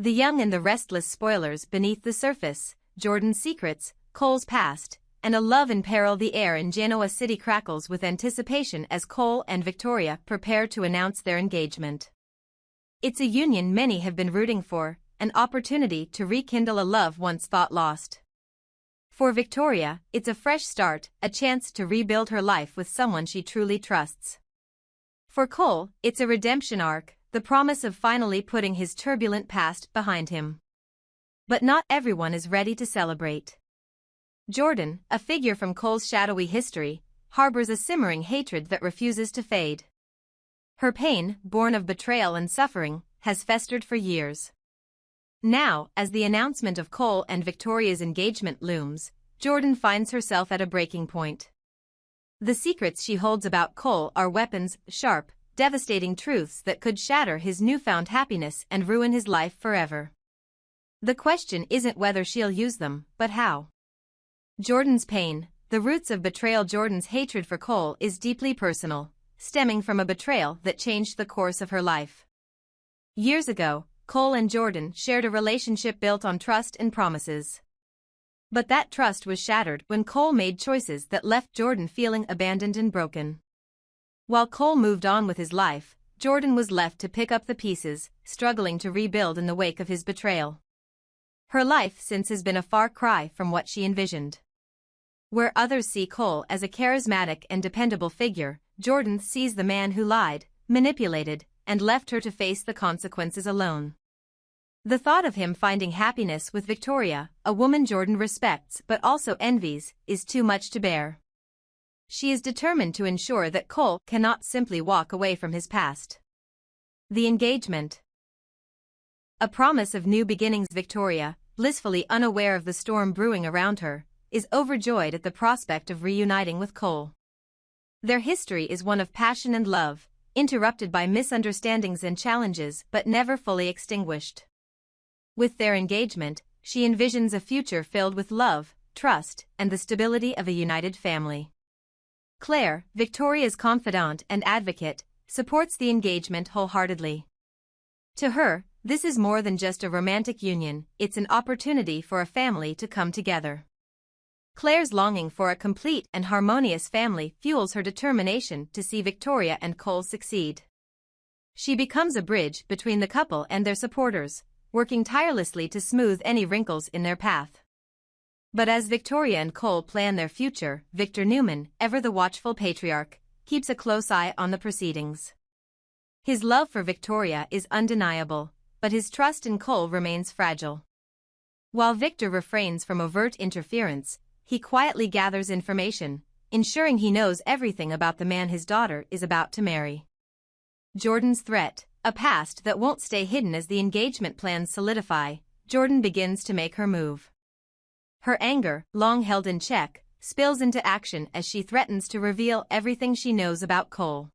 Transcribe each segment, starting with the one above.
The young and the restless spoilers beneath the surface, Jordan's secrets, Cole's past, and a love in peril. The air in Genoa City crackles with anticipation as Cole and Victoria prepare to announce their engagement. It's a union many have been rooting for, an opportunity to rekindle a love once thought lost. For Victoria, it's a fresh start, a chance to rebuild her life with someone she truly trusts. For Cole, it's a redemption arc, the promise of finally putting his turbulent past behind him. But not everyone is ready to celebrate. Jordan, a figure from Cole's shadowy history, harbors a simmering hatred that refuses to fade. Her pain, born of betrayal and suffering, has festered for years. Now, as the announcement of Cole and Victoria's engagement looms, Jordan finds herself at a breaking point. The secrets she holds about Cole are weapons, sharp, devastating truths that could shatter his newfound happiness and ruin his life forever. The question isn't whether she'll use them, but how. Jordan's pain, the roots of betrayal. Jordan's hatred for Cole is deeply personal, stemming from a betrayal that changed the course of her life. Years ago, Cole and Jordan shared a relationship built on trust and promises. But that trust was shattered when Cole made choices that left Jordan feeling abandoned and broken. While Cole moved on with his life, Jordan was left to pick up the pieces, struggling to rebuild in the wake of his betrayal. Her life since has been a far cry from what she envisioned. Where others see Cole as a charismatic and dependable figure, Jordan sees the man who lied, manipulated, and left her to face the consequences alone. The thought of him finding happiness with Victoria, a woman Jordan respects but also envies, is too much to bear. She is determined to ensure that Cole cannot simply walk away from his past. The engagement. A promise of new beginnings. Victoria, blissfully unaware of the storm brewing around her, is overjoyed at the prospect of reuniting with Cole. Their history is one of passion and love, interrupted by misunderstandings and challenges but never fully extinguished. With their engagement, she envisions a future filled with love, trust, and the stability of a united family. Claire, Victoria's confidant and advocate, supports the engagement wholeheartedly. To her, this is more than just a romantic union, it's an opportunity for a family to come together. Claire's longing for a complete and harmonious family fuels her determination to see Victoria and Cole succeed. She becomes a bridge between the couple and their supporters, working tirelessly to smooth any wrinkles in their path. But as Victoria and Cole plan their future, Victor Newman, ever the watchful patriarch, keeps a close eye on the proceedings. His love for Victoria is undeniable, but his trust in Cole remains fragile. While Victor refrains from overt interference, he quietly gathers information, ensuring he knows everything about the man his daughter is about to marry. Jordan's threat, a past that won't stay hidden. As the engagement plans solidify, Jordan begins to make her move. Her anger, long held in check, spills into action as she threatens to reveal everything she knows about Cole.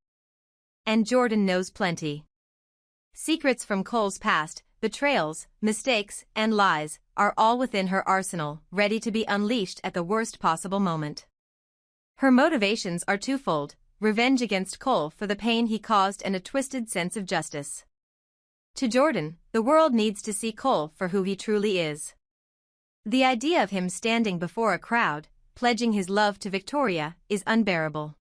And Jordan knows plenty. Secrets from Cole's past, betrayals, mistakes, and lies, are all within her arsenal, ready to be unleashed at the worst possible moment. Her motivations are twofold: revenge against Cole for the pain he caused and a twisted sense of justice. To Jordan, the world needs to see Cole for who he truly is. The idea of him standing before a crowd, pledging his love to Victoria, is unbearable.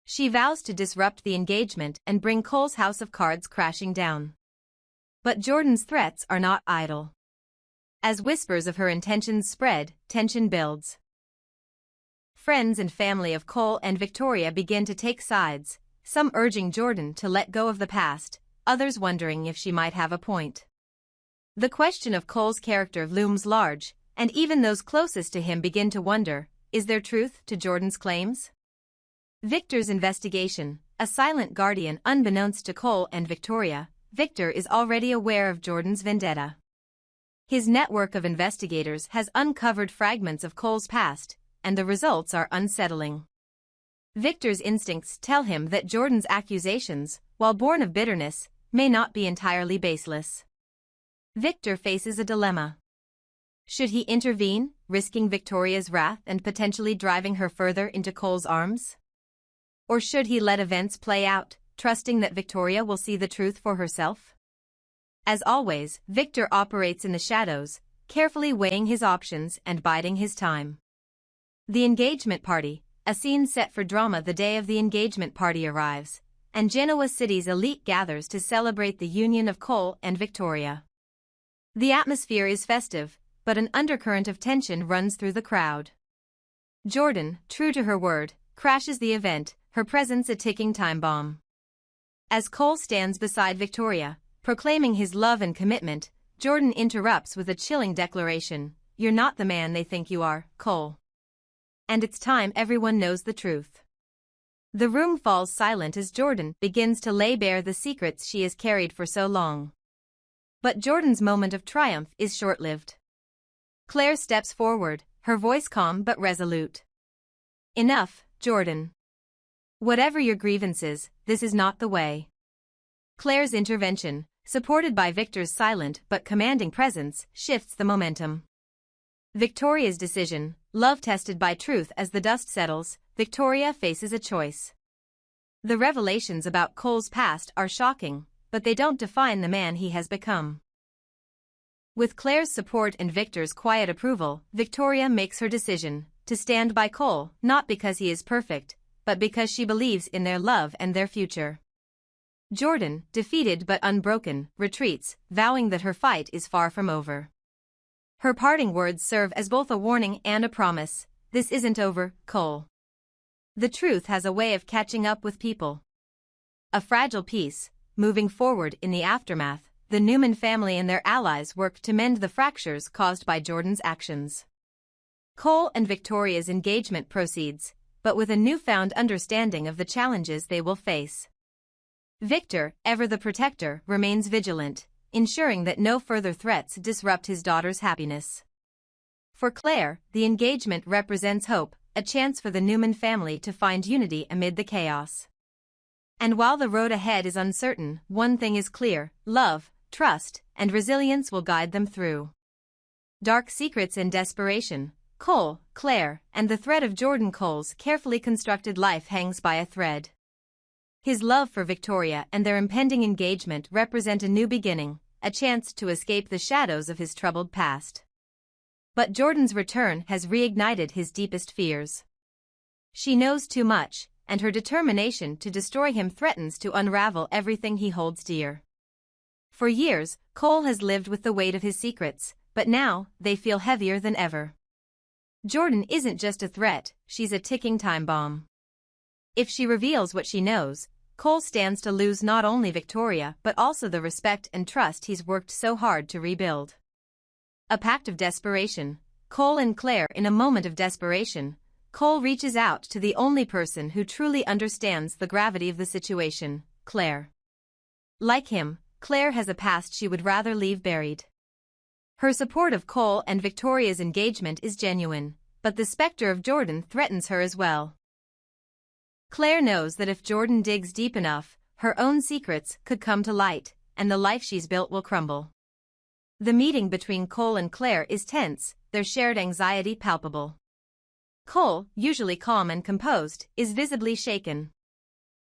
She vows to disrupt the engagement and bring Cole's house of cards crashing down. But Jordan's threats are not idle. As whispers of her intentions spread, tension builds. Friends and family of Cole and Victoria begin to take sides, some urging Jordan to let go of the past, others wondering if she might have a point. The question of Cole's character looms large, and even those closest to him begin to wonder, is there truth to Jordan's claims? Victor's investigation, a silent guardian unbeknownst to Cole and Victoria, Victor is already aware of Jordan's vendetta. His network of investigators has uncovered fragments of Cole's past, and the results are unsettling. Victor's instincts tell him that Jordan's accusations, while born of bitterness, may not be entirely baseless. Victor faces a dilemma. Should he intervene, risking Victoria's wrath and potentially driving her further into Cole's arms? Or should he let events play out, trusting that Victoria will see the truth for herself? As always, Victor operates in the shadows, carefully weighing his options and biding his time. The engagement party, a scene set for drama. The day of the engagement party arrives, and Genoa City's elite gathers to celebrate the union of Cole and Victoria. The atmosphere is festive, but an undercurrent of tension runs through the crowd. Jordan, true to her word, crashes the event, her presence a ticking time bomb. As Cole stands beside Victoria, proclaiming his love and commitment, Jordan interrupts with a chilling declaration: "You're not the man they think you are, Cole. And it's time everyone knows the truth." The room falls silent as Jordan begins to lay bare the secrets she has carried for so long. But Jordan's moment of triumph is short-lived. Claire steps forward, her voice calm but resolute. "Enough, Jordan. Whatever your grievances, this is not the way." Claire's intervention, supported by Victor's silent but commanding presence, shifts the momentum. Victoria's decision, love tested by truth. As the dust settles, Victoria faces a choice. The revelations about Cole's past are shocking, but they don't define the man he has become. With Claire's support and Victor's quiet approval, Victoria makes her decision to stand by Cole, not because he is perfect, but because she believes in their love and their future. Jordan, defeated but unbroken, retreats, vowing that her fight is far from over. Her parting words serve as both a warning and a promise: "This isn't over, Cole. The truth has a way of catching up with people." A fragile peace. Moving forward in the aftermath, the Newman family and their allies work to mend the fractures caused by Jordan's actions. Cole and Victoria's engagement proceeds, but with a newfound understanding of the challenges they will face. Victor, ever the protector, remains vigilant, ensuring that no further threats disrupt his daughter's happiness. For Claire, the engagement represents hope, a chance for the Newman family to find unity amid the chaos. And while the road ahead is uncertain, one thing is clear: love, trust, and resilience will guide them through. Dark secrets and desperation. Cole, Claire, and the thread of Jordan. Cole's carefully constructed life hangs by a thread. His love for Victoria and their impending engagement represent a new beginning, a chance to escape the shadows of his troubled past. But Jordan's return has reignited his deepest fears. She knows too much, and her determination to destroy him threatens to unravel everything he holds dear. For years, Cole has lived with the weight of his secrets, but now they feel heavier than ever. Jordan isn't just a threat, she's a ticking time bomb. If she reveals what she knows, Cole stands to lose not only Victoria but also the respect and trust he's worked so hard to rebuild. A pact of desperation. Cole and Claire. In a moment of desperation, Cole reaches out to the only person who truly understands the gravity of the situation: Claire. Like him, Claire has a past she would rather leave buried. Her support of Cole and Victoria's engagement is genuine, but the specter of Jordan threatens her as well. Claire knows that if Jordan digs deep enough, her own secrets could come to light, and the life she's built will crumble. The meeting between Cole and Claire is tense, their shared anxiety palpable. Cole, usually calm and composed, is visibly shaken.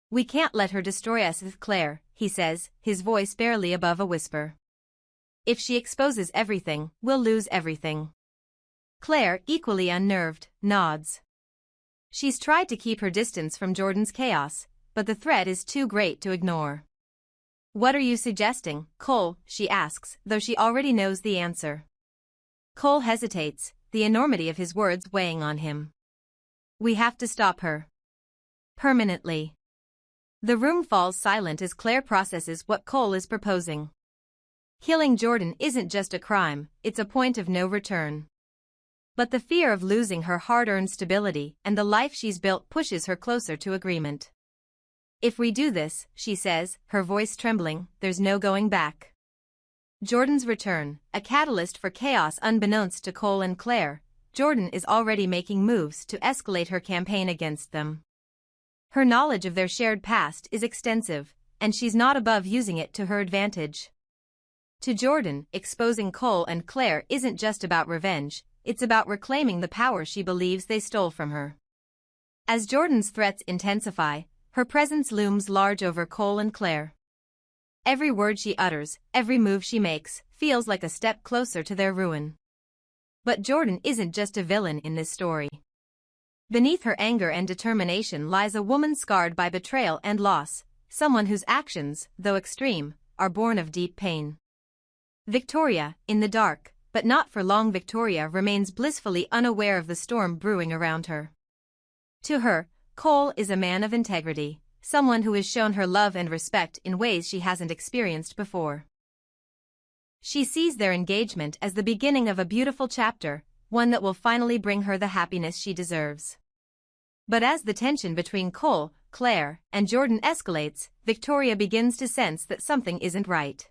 "We can't let her destroy us with Claire," he says, his voice barely above a whisper. "If she exposes everything, we'll lose everything." Claire, equally unnerved, nods. She's tried to keep her distance from Jordan's chaos, but the threat is too great to ignore. "What are you suggesting, Cole?" she asks, though she already knows the answer. Cole hesitates, the enormity of his words weighing on him. "We have to stop her. Permanently." The room falls silent as Claire processes what Cole is proposing. Killing Jordan isn't just a crime, it's a point of no return. But the fear of losing her hard-earned stability and the life she's built pushes her closer to agreement. "If we do this," she says, her voice trembling, "there's no going back." Jordan's return, a catalyst for chaos. Unbeknownst to Cole and Claire, Jordan is already making moves to escalate her campaign against them. Her knowledge of their shared past is extensive, and she's not above using it to her advantage. To Jordan, exposing Cole and Claire isn't just about revenge, it's about reclaiming the power she believes they stole from her. As Jordan's threats intensify, her presence looms large over Cole and Claire. Every word she utters, every move she makes, feels like a step closer to their ruin. But Jordan isn't just a villain in this story. Beneath her anger and determination lies a woman scarred by betrayal and loss, someone whose actions, though extreme, are born of deep pain. Victoria, in the dark, but not for long, Victoria remains blissfully unaware of the storm brewing around her. To her, Cole is a man of integrity, someone who has shown her love and respect in ways she hasn't experienced before. She sees their engagement as the beginning of a beautiful chapter, one that will finally bring her the happiness she deserves. But as the tension between Cole, Claire, and Jordan escalates, Victoria begins to sense that something isn't right.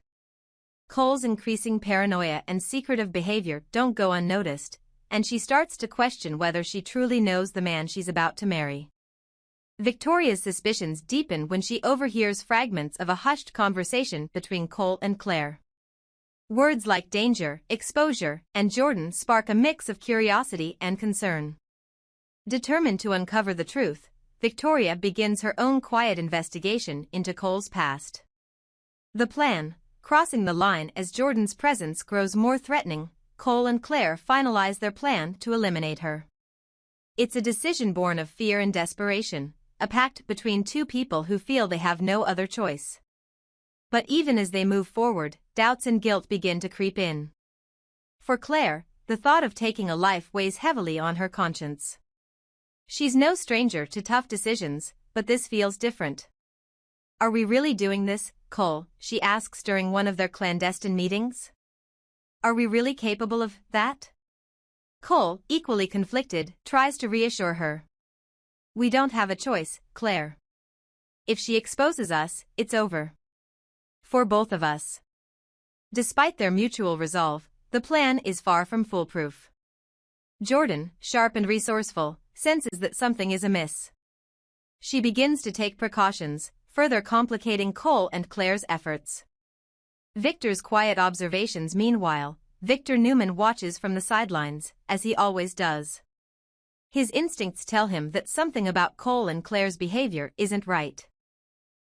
Cole's increasing paranoia and secretive behavior don't go unnoticed, and she starts to question whether she truly knows the man she's about to marry. Victoria's suspicions deepen when she overhears fragments of a hushed conversation between Cole and Claire. Words like danger, exposure, and Jordan spark a mix of curiosity and concern. Determined to uncover the truth, Victoria begins her own quiet investigation into Cole's past. The plan, crossing the line as Jordan's presence grows more threatening, Cole and Claire finalize their plan to eliminate her. It's a decision born of fear and desperation, a pact between two people who feel they have no other choice. But even as they move forward, doubts and guilt begin to creep in. For Claire, the thought of taking a life weighs heavily on her conscience. She's no stranger to tough decisions, but this feels different. "Are we really doing this, Cole?" she asks during one of their clandestine meetings. "Are we really capable of that?" Cole, equally conflicted, tries to reassure her. "We don't have a choice, Claire. If she exposes us, it's over. For both of us." Despite their mutual resolve, the plan is far from foolproof. Jordan, sharp and resourceful, senses that something is amiss. She begins to take precautions, further complicating Cole and Claire's efforts. Victor's quiet observations. Meanwhile, Victor Newman watches from the sidelines, as he always does. His instincts tell him that something about Cole and Claire's behavior isn't right.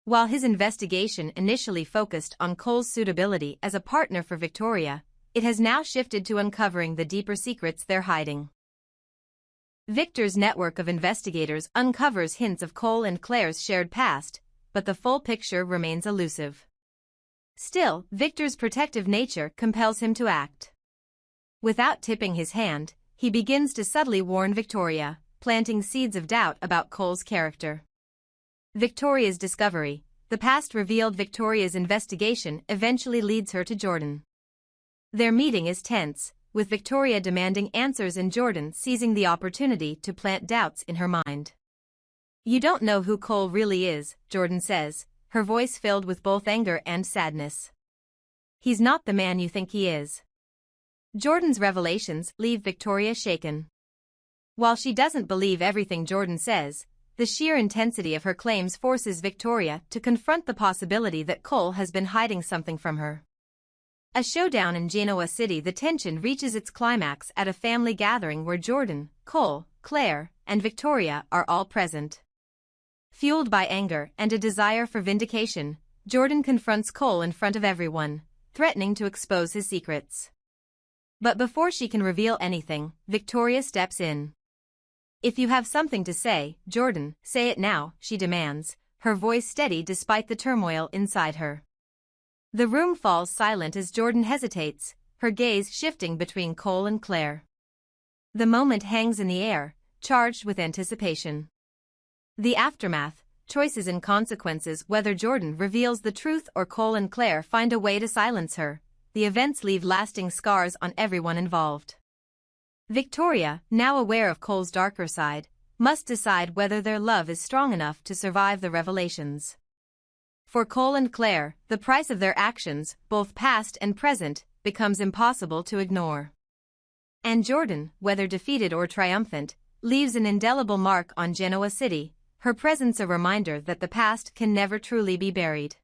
While his investigation initially focused on Cole's suitability as a partner for Victoria, it has now shifted to uncovering the deeper secrets they're hiding. Victor's network of investigators uncovers hints of Cole and Claire's shared past, but the full picture remains elusive. Still, Victor's protective nature compels him to act. Without tipping his hand, he begins to subtly warn Victoria, planting seeds of doubt about Cole's character. Victoria's discovery, the past revealed. Victoria's investigation eventually leads her to Jordan. Their meeting is tense, with Victoria demanding answers and Jordan seizing the opportunity to plant doubts in her mind. "You don't know who Cole really is," Jordan says, her voice filled with both anger and sadness. "He's not the man you think he is." Jordan's revelations leave Victoria shaken. While she doesn't believe everything Jordan says, the sheer intensity of her claims forces Victoria to confront the possibility that Cole has been hiding something from her. A showdown in Genoa City. The tension reaches its climax at a family gathering where Jordan, Cole, Claire, and Victoria are all present. Fueled by anger and a desire for vindication, Jordan confronts Cole in front of everyone, threatening to expose his secrets. But before she can reveal anything, Victoria steps in. "If you have something to say, Jordan, say it now," she demands, her voice steady despite the turmoil inside her. The room falls silent as Jordan hesitates, her gaze shifting between Cole and Claire. The moment hangs in the air, charged with anticipation. The aftermath, choices and consequences. Whether Jordan reveals the truth or Cole and Claire find a way to silence her, the events leave lasting scars on everyone involved. Victoria, now aware of Cole's darker side, must decide whether their love is strong enough to survive the revelations. For Cole and Claire, the price of their actions, both past and present, becomes impossible to ignore. And Jordan, whether defeated or triumphant, leaves an indelible mark on Genoa City, her presence a reminder that the past can never truly be buried.